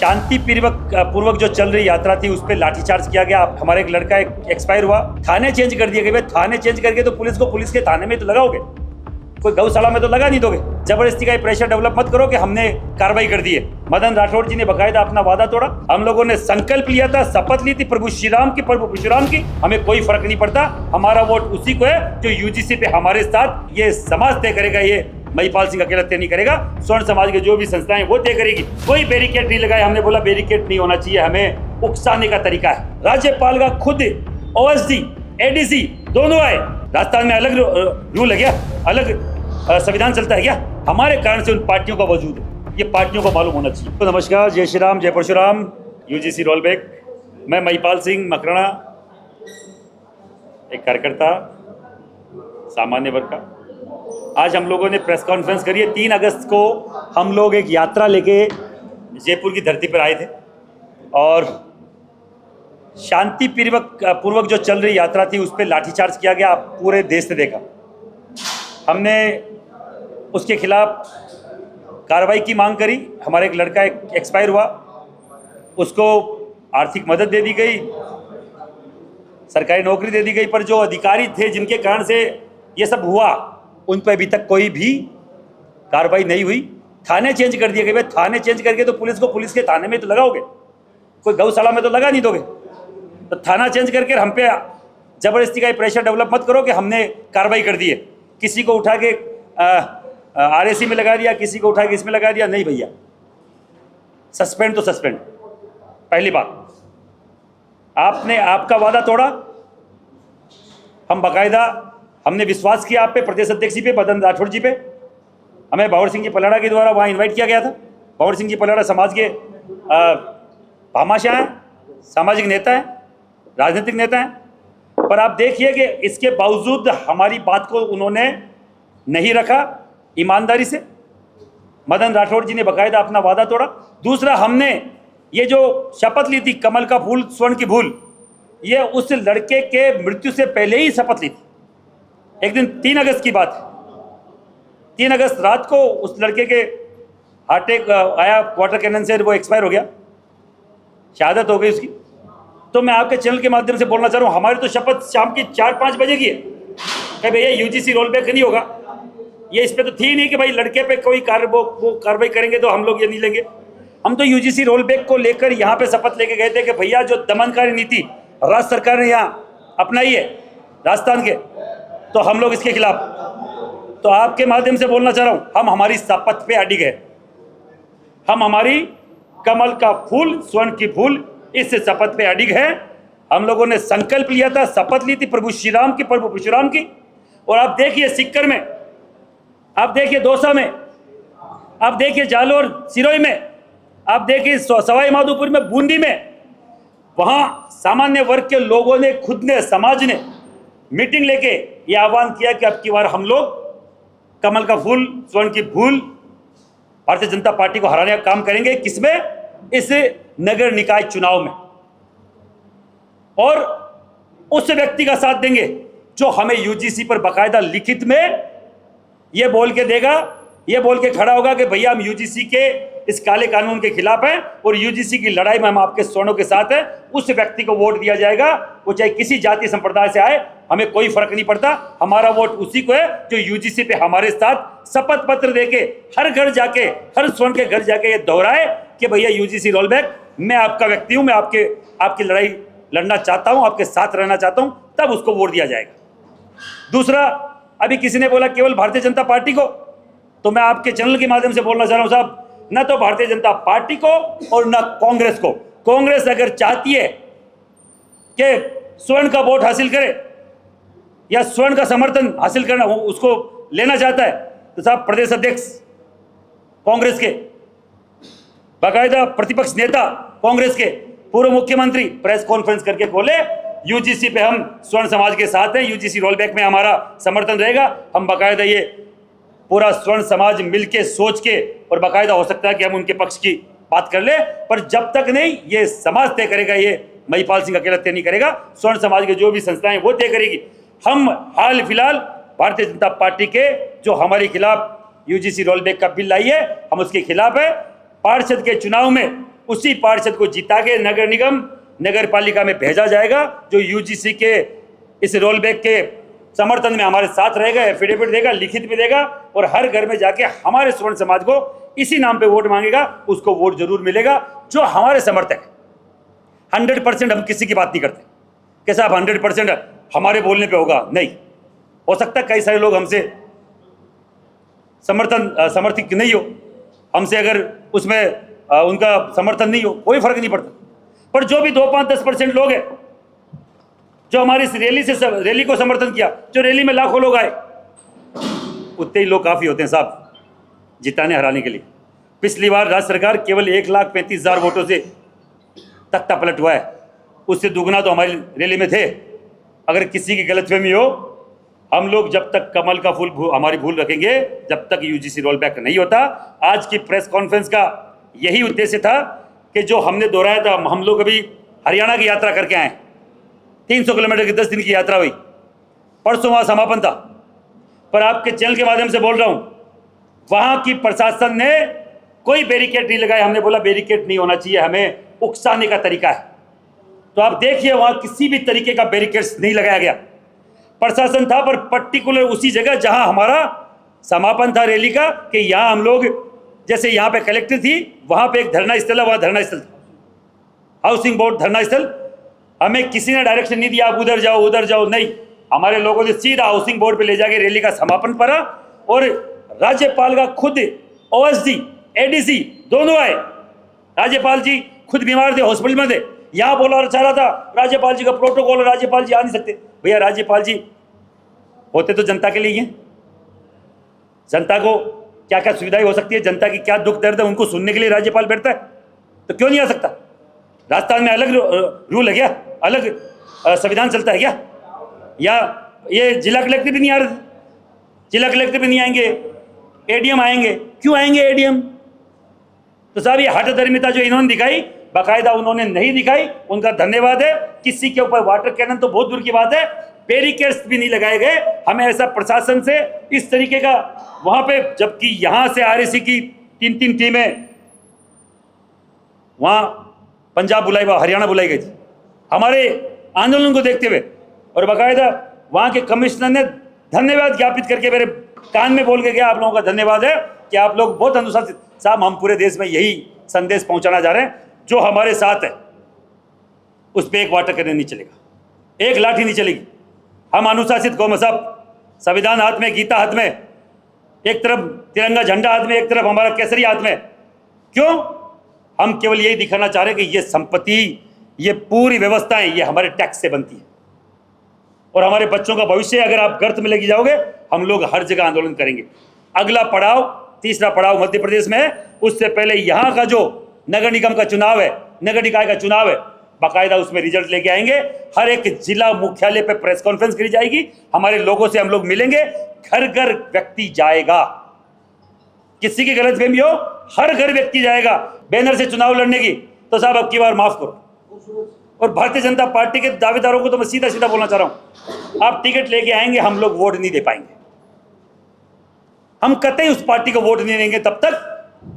शांति पूर्वक जो चल रही यात्रा थी उस पर लाठीचार्ज किया गया। हमारा एक लड़का एक्सपायर हुआ, थाने चेंज कर दिए गए। थाने चेंज करके तो पुलिस को पुलिस के थाने में तो लगाओगे, कोई गौशाला में तो लगा नहीं दोगे। जबरदस्ती का प्रेशर डेवलप मत करो कि हमने कार्रवाई कर दी है। मदन राठौड़ जी ने बकायदा अपना वादा तोड़ा। हम लोगों ने संकल्प लिया था, शपथ ली थी प्रभु श्री राम की, हमें कोई फर्क नहीं पड़ता। हमारा वोट उसी को है जो यूजीसी पे हमारे साथ, ये समाज तय करेगा, ये महिपाल सिंह अकेला तय नहीं करेगा। स्वर्ण समाज के जो भी संस्थाएं वो तय करेगी। कोई बैरिकेड नहीं लगाए, हमने बोला बैरिकेड नहीं होना चाहिए, हमें उकसाने का तरीका है। राज्यपाल का खुद ओएसडी एडीसी दोनों आए। राजस्थान में अलग रूल है क्या, अलग संविधान चलता है क्या? हमारे कारण से उन पार्टियों का वजूद है, ये पार्टियों को मालूम होना चाहिए। तो नमस्कार, जय श्री राम, जय परशुराम। यूजीसी रोलबैक, मैं महिपाल सिंह मकराना, एक कार्यकर्ता, सामान्य वर्ग का। आज हम लोगों ने प्रेस कॉन्फ्रेंस करी है। 3 अगस्त को हम लोग एक यात्रा लेके जयपुर की धरती पर आए थे और शांति पूर्वक जो चल रही यात्रा थी उस पर लाठीचार्ज किया गया। आप पूरे देश ने देखा। हमने उसके खिलाफ कार्रवाई की मांग करी। हमारा एक लड़का एक्सपायर हुआ, उसको आर्थिक मदद दे दी गई, सरकारी नौकरी दे दी गई, पर जो अधिकारी थे जिनके कारण से ये सब हुआ उन पर अभी तक कोई भी कार्रवाई नहीं हुई। थाने चेंज कर दिए गए। थाने चेंज करके तो पुलिस को पुलिस के थाने में तो लगाओगे, कोई गौशाला में तो लगा नहीं दोगे। तो थाना चेंज करके हम पे जबरदस्ती का प्रेशर डेवलप मत करो कि हमने कार्रवाई कर दी है। किसी को उठा के आरएसी में लगा दिया, किसी को उठा के इसमें लगा दिया, नहीं भैया। सस्पेंड तो सस्पेंड। पहली बात, आपने आपका वादा तोड़ा। हम बाकायदा हमने विश्वास किया आप पे, प्रदेश अध्यक्ष जी पे, मदन राठौड़ जी पे। हमें भंवर सिंह जी पलाड़ा के द्वारा वहाँ इनवाइट किया गया था। भंवर सिंह जी पलाड़ा समाज के भामाशाह हैं, सामाजिक नेता हैं, राजनीतिक नेता हैं। पर आप देखिए कि इसके बावजूद हमारी बात को उन्होंने नहीं रखा ईमानदारी से। मदन राठौड़ जी ने बकायदा अपना वादा तोड़ा। दूसरा, हमने ये जो शपथ ली थी कमल का फूल स्वर्ण की भूल, ये उस लड़के के मृत्यु से पहले ही शपथ ली थी। एक दिन 3 अगस्त की बात है। 3 अगस्त रात को उस लड़के के हार्ट अटैक आया, वाटर कैनन से वो एक्सपायर हो गया, शहादत हो गई उसकी। तो मैं आपके चैनल के माध्यम से बोलना चाह रहा हूँ, हमारी तो शपथ शाम की 4-5 बजे की है कि भैया यूजीसी रोल बैक नहीं होगा। ये इस पे तो थी नहीं कि भाई लड़के पे कोई कार्रवाई करेंगे तो हम लोग ये नहीं लेंगे। हम तो यूजीसी रोल बैक को लेकर यहाँ पे शपथ लेके गए थे कि भैया जो दमनकारी नीति राज्य सरकार ने यहाँ अपनाई है राजस्थान के, तो हम लोग इसके खिलाफ। तो आपके माध्यम से बोलना चाह रहा हूँ, हम हमारी शपथ पे अडिग है। हम हमारी कमल का फूल स्वर्ण की भूल, इस शपथ पे अडिग है। हम लोगों ने संकल्प लिया था, शपथ ली थी प्रभु श्री राम की। और आप देखिए सिक्कर में, आप देखिए दौसा में, आप देखिए जालोर सिरोही में, आप देखिए सवाई माधोपुर में, बूंदी में, वहां सामान्य वर्ग के लोगों ने, खुद ने, समाज ने मीटिंग लेके ये आह्वान किया कि अब की बार हम लोग कमल का फूल स्वर्ण की भूल, भारतीय जनता पार्टी को हराने का काम करेंगे। किसमें? इस नगर निकाय चुनाव में। और उस व्यक्ति का साथ देंगे जो हमें यूजीसी पर बाकायदा लिखित में ये बोल के देगा, ये बोल के खड़ा होगा कि भैया हम यूजीसी के इस काले कानून के खिलाफ हैं और यूजीसी की लड़ाई में हम आपके स्वर्णों के साथ हैं। उस व्यक्ति को वोट दिया जाएगा, वो चाहे किसी जाति संप्रदाय से आए, हमें कोई फर्क नहीं पड़ता। हमारा वोट उसी को है जो यूजीसी पे हमारे साथ शपथ पत्र देके हर घर जाके, हर स्वर्ण के घर जाके ये दोहराए कि भैया यूजीसी रोल बैक, मैं आपका व्यक्ति हूं, मैं आपकी लड़ाई लड़ना चाहता हूं, आपके साथ रहना चाहता हूं, तब उसको वोट दिया जाएगा। दूसरा, अभी किसी ने बोला केवल भारतीय जनता पार्टी को, तो मैं आपके चैनल के माध्यम से बोलना चाह रहा हूं साहब, न तो भारतीय जनता पार्टी को और न कांग्रेस को। कांग्रेस अगर चाहती है कि स्वर्ण का वोट हासिल करे या स्वर्ण का समर्थन हासिल करना उसको लेना चाहता है, तो साहब प्रदेश अध्यक्ष कांग्रेस के, बाकायदा प्रतिपक्ष नेता कांग्रेस के, पूर्व मुख्यमंत्री प्रेस कॉन्फ्रेंस करके बोले यूजीसी पे हम स्वर्ण समाज के साथ हैं, यूजीसी रोल बैक में हमारा समर्थन रहेगा। हम बाकायदा ये पूरा स्वर्ण समाज मिलके सोच के, और बाकायदा हो सकता है कि हम उनके पक्ष की बात कर ले, पर जब तक नहीं ये समाज तय करेगा, ये महिपाल सिंह अकेला तय नहीं करेगा। स्वर्ण समाज के जो भी संस्थाएं वो तय करेगी। हम हाल फिलहाल भारतीय जनता पार्टी के जो हमारे खिलाफ यूजीसी रोल बैक का बिल लाई है, हम उसके खिलाफ है। पार्षद के चुनाव में उसी पार्षद को जिता के नगर निगम नगर पालिका में भेजा जाएगा, जो यूजीसी के इस रोल बैक के समर्थन में हमारे साथ रहेगा, एफिडेविट देगा, लिखित भी देगा, और हर घर में जाके हमारे स्वर्ण समाज को इसी नाम पे वोट मांगेगा, उसको वोट जरूर मिलेगा जो हमारे समर्थक है। 100% हम किसी की बात नहीं करते कि साहब 100% हमारे बोलने पे होगा, नहीं हो सकता। कई सारे लोग हमसे समर्थित नहीं हो, हमसे अगर उसमें उनका समर्थन नहीं हो, कोई फर्क नहीं पड़ता। पर जो भी 2-5-10% लोग हैं जो हमारी इस रैली को समर्थन किया, जो रैली में लाखों लोग आए, उतने ही लोग काफी होते हैं साहब जिताने हराने के लिए। पिछली बार राज्य सरकार केवल 1,35,000 वोटों से तख्ता पलट हुआ है, उससे दुगना तो हमारी रैली में थे। अगर किसी की गलतफहमी हो, हम लोग जब तक कमल का फूल हमारी भूल रखेंगे, जब तक यूजीसी रोल बैक नहीं होता। आज की प्रेस कॉन्फ्रेंस का यही उद्देश्य था कि जो हमने दोहराया था, हम लोग अभी हरियाणा की यात्रा करके आए, 300 किलोमीटर की 10 दिन की यात्रा हुई, परसों वहां समापन था। पर आपके चैनल के माध्यम से बोल रहा हूं, वहां की प्रशासन ने कोई बैरिकेड नहीं लगाया। हमने बोला बैरिकेड नहीं होना चाहिए, हमें उकसाने का तरीका है। तो आप देखिए वहां किसी भी तरीके का बैरिकेड्स नहीं लगाया गया। प्रशासन था पर पर्टिकुलर उसी जगह जहां हमारा समापन था रैली का, कि यहां हम लोग, जैसे यहां पे कलेक्टर थी, वहां पे एक धरना स्थल है, वहां धरना स्थल था, हाउसिंग बोर्ड धरना स्थल। हमें किसी ने डायरेक्शन नहीं दिया आप उधर जाओ उधर जाओ, नहीं, हमारे लोगों ने सीधा हाउसिंग बोर्ड पे ले जाके रैली का समापन करा। और राज्यपाल का खुद ओएसडी एडीसी दोनों आए। राज्यपाल जी खुद बीमार थे, हॉस्पिटल में थे, यहां बोला चाह रहा था राज्यपाल जी का प्रोटोकॉल, राज्यपाल जी आ नहीं सकते। भैया राज्यपाल जी होते तो जनता के लिए हैं, जनता को क्या क्या सुविधाएं हो सकती है, जनता की क्या दुख दर्द है, उनको सुनने के लिए राज्यपाल बैठता है, तो क्यों नहीं आ सकता? राजस्थान में अलग रूल है क्या? अलग संविधान चलता है क्या? या ये जिला कलेक्टर भी नहीं आ रहे? जिला कलेक्टर भी नहीं आएंगे, एडीएम आएंगे, क्यों आएंगे एडीएम? तो साहब ये हठधर्मिता जो इन्होंने दिखाई, बाकायदा उन्होंने नहीं दिखाई, उनका धन्यवाद है। किसी के ऊपर वाटर कैनन तो बहुत दूर की बात है, बैरिकेड्स भी नहीं लगाए गए। हमें ऐसा प्रशासन से इस तरीके का वहां पे, जबकि यहां से आरएसी की 3-3 टीमें वहां पंजाब बुलाई, हरियाणा बुलाई गई थी हमारे आंदोलन को देखते हुए, और बाकायदा वहां के कमिश्नर ने धन्यवाद ज्ञापित करके मेरे कान में बोल के गया, आप लोगों का धन्यवाद है कि आप लोग बहुत अनुशासित। साहब हम पूरे देश में यही संदेश पहुंचाना चाह रहे हैं, जो हमारे साथ है उस पर एक वाटर कैनन नहीं चलेगा, एक लाठी नहीं चलेगी। हम अनुशासित कौम साहब, संविधान हाथ में, गीता हाथ में, एक तरफ तिरंगा झंडा हाथ में, एक तरफ हमारा केसरी हाथ में। क्यों? हम केवल यही दिखाना चाह रहे हैं कि ये संपत्ति, ये पूरी व्यवस्थाएं, ये हमारे टैक्स से बनती है, और हमारे बच्चों का भविष्य अगर आप गर्त में लेके जाओगे, हम लोग हर जगह आंदोलन करेंगे। अगला पड़ाव, तीसरा पड़ाव मध्य प्रदेश में है। उससे पहले यहां का जो नगर निगम का चुनाव है, नगर निकाय का चुनाव है, बाकायदा उसमें रिजल्ट लेके आएंगे। हर एक जिला मुख्यालय पे प्रेस कॉन्फ्रेंस करी जाएगी, हमारे लोगों से हम लोग मिलेंगे, घर घर व्यक्ति जाएगा। किसी की गलतफहमी हो, हर घर व्यक्ति जाएगा बैनर से चुनाव लड़ने की, तो साहब अब की बार माफ करो। और भारतीय जनता पार्टी के दावेदारों को तो मैं सीधा सीधा बोलना चाह रहा हूं, आप टिकट लेके आएंगे, हम लोग वोट नहीं दे पाएंगे। हम कतई उस पार्टी को वोट नहीं देंगे तब तक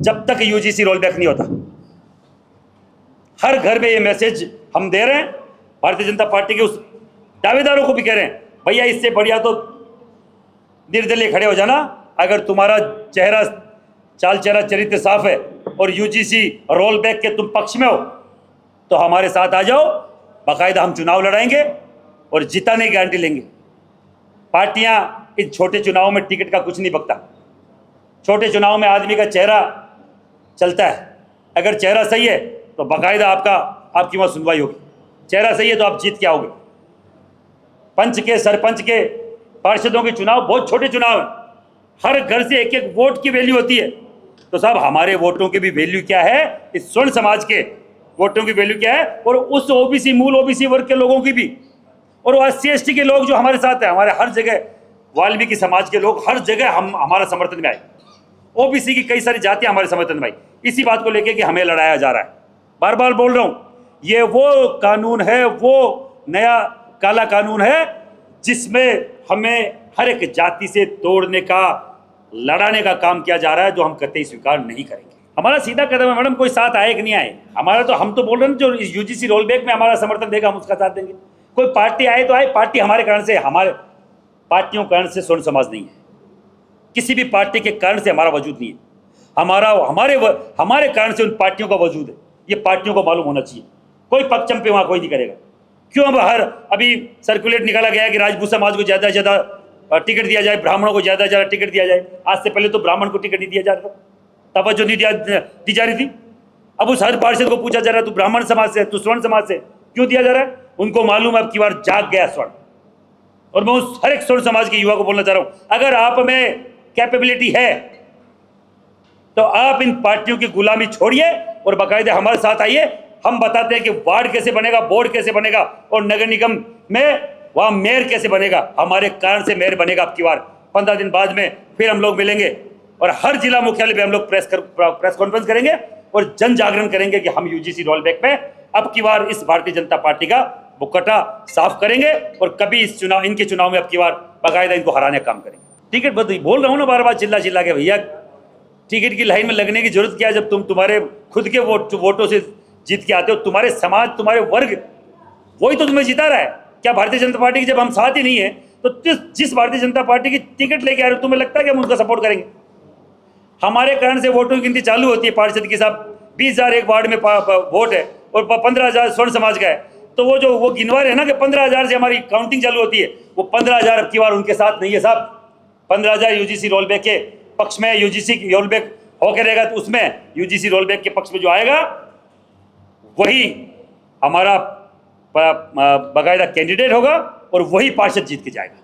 जब तक यूजीसी रोल बैक नहीं होता। हर घर में ये मैसेज हम दे रहे हैं, भारतीय जनता पार्टी के उस दावेदारों को भी कह रहे हैं, भैया इससे बढ़िया तो निर्दलीय खड़े हो जाना। अगर तुम्हारा चेहरा, चाल चेहरा, चरित्र साफ है और यूजीसी रोल बैक के तुम पक्ष में हो, तो हमारे साथ आ जाओ, बाकायदा हम चुनाव लड़ाएंगे और जिताने की गारंटी लेंगे। पार्टियां इन छोटे चुनाव में टिकट का कुछ नहीं बकता। छोटे चुनाव में आदमी का चेहरा चलता है, अगर चेहरा सही है तो बाकायदा आपकी वहां सुनवाई होगी, चेहरा सही है तो आप जीत के आओगे। पंच के, सरपंच के, पार्षदों के चुनाव बहुत छोटे चुनाव हैं, हर घर से एक एक वोट की वैल्यू होती है। तो साहब हमारे वोटों की भी वैल्यू क्या है, इस स्वर्ण समाज के वोटों की वैल्यू क्या है, और उस ओबीसी, मूल ओबीसी वर्ग के लोगों की भी, और SC ST के लोग जो हमारे साथ हैं, हमारे हर जगह वाल्मीकि समाज के लोग हर जगह हमारा समर्थन में आए। ओबीसी की कई सारी जातियां हमारे समर्थन में आई, इसी बात को लेकर कि हमें लड़ाया जा रहा है। बार बार बोल रहा हूं, ये वो कानून है, वो नया काला कानून है जिसमें हमें हर एक जाति से तोड़ने का, लड़ाने का काम किया जा रहा है, जो हम कतई स्वीकार नहीं करेंगे। हमारा सीधा कदम है मैडम, कोई साथ आए कि नहीं आए हमारा, तो हम तो बोल रहे हैं जो यूजीसी रोल बैक में हमारा समर्थन देगा हम उसका साथ देंगे। कोई पार्टी आए तो आए, पार्टी हमारे कारण से, हमारे पार्टियों कारण से स्वर्ण समाज नहीं है, किसी भी पार्टी के कारण से हमारा वजूद नहीं है, हमारे कारण से उन पार्टियों का वजूद है। ये पार्टियों को मालूम होना चाहिए, कोई पगचंपे वहां कोई नहीं करेगा। क्यों अब अभी सर्कुलेट निकाला गया है कि राजपूत समाज को ज़्यादा से ज़्यादा टिकट दिया जाए, ब्राह्मणों को ज़्यादा से ज़्यादा टिकट दिया जाए। आज से पहले तो ब्राह्मण को टिकट नहीं दिया जा रहा था, तवज्जो नहीं दी जा रही थी। अब उस हर पार्षद को पूछा जा रहा है तू ब्राह्मण समाज से, तू स्वर्ण समाज से, क्यों दिया जा रहा है? उनको मालूम है अब की बार जाग गया स्वर्ण। और मैं उस हर एक स्वर्ण समाज के युवा को बोलना चाह रहा हूं, अगर आप में कैपेबिलिटी है तो आप इन पार्टियों की गुलामी छोड़िए और बाकायदा हमारे साथ आइए। हम बताते हैं कि वार्ड कैसे बनेगा, बोर्ड कैसे बनेगा और नगर निगम में वहां मेयर कैसे बनेगा। हमारे कारण से मेयर बनेगा अब की बार। 15 दिन बाद में फिर हम लोग मिलेंगे और हर जिला मुख्यालय पे हम लोग प्रेस कॉन्फ्रेंस करेंगे और जन जागरण करेंगे कि हम यूजीसी रोलबैक में अब की बार इस भारतीय जनता पार्टी का मुकट्टा साफ करेंगे और कभी इनके चुनाव में अब की बार बाकायदा इनको हराने का काम करेंगे। टिकट बोल रहा हूँ ना बार बार चिल्ला चिल्ला के, भैया टिकट की लाइन में लगने की जरूरत क्या है जब तुम्हारे खुद के वोटों से जीत के आते हो। तुम्हारे समाज, तुम्हारे वर्ग, वही तो तुम्हें जिता रहा है। क्या भारतीय जनता पार्टी की जब हम साथ ही नहीं है तो जिस भारतीय जनता पार्टी की टिकट लेके आ रहे हो तुम्हें लगता है कि हम उनका सपोर्ट करेंगे? हमारे कारण से वोटों की गिनती चालू होती है। पार्षद के साथ 20,000 एक वार्ड में वोट है और 15,000 स्वर्ण समाज का है, तो वो गिनवा रहे हैं ना कि 15,000 से हमारी काउंटिंग चालू होती है। वो 15,000 अब की बार उनके साथ नहीं है साहब। 15,000 यूजीसी रोलबैक के पक्ष में, यूजीसी रोलबैक होकर रहेगा तो उसमें यूजीसी रोलबैक के पक्ष में जो आएगा वही हमारा बाकायदा कैंडिडेट होगा और वही पार्षद जीत के जाएगा।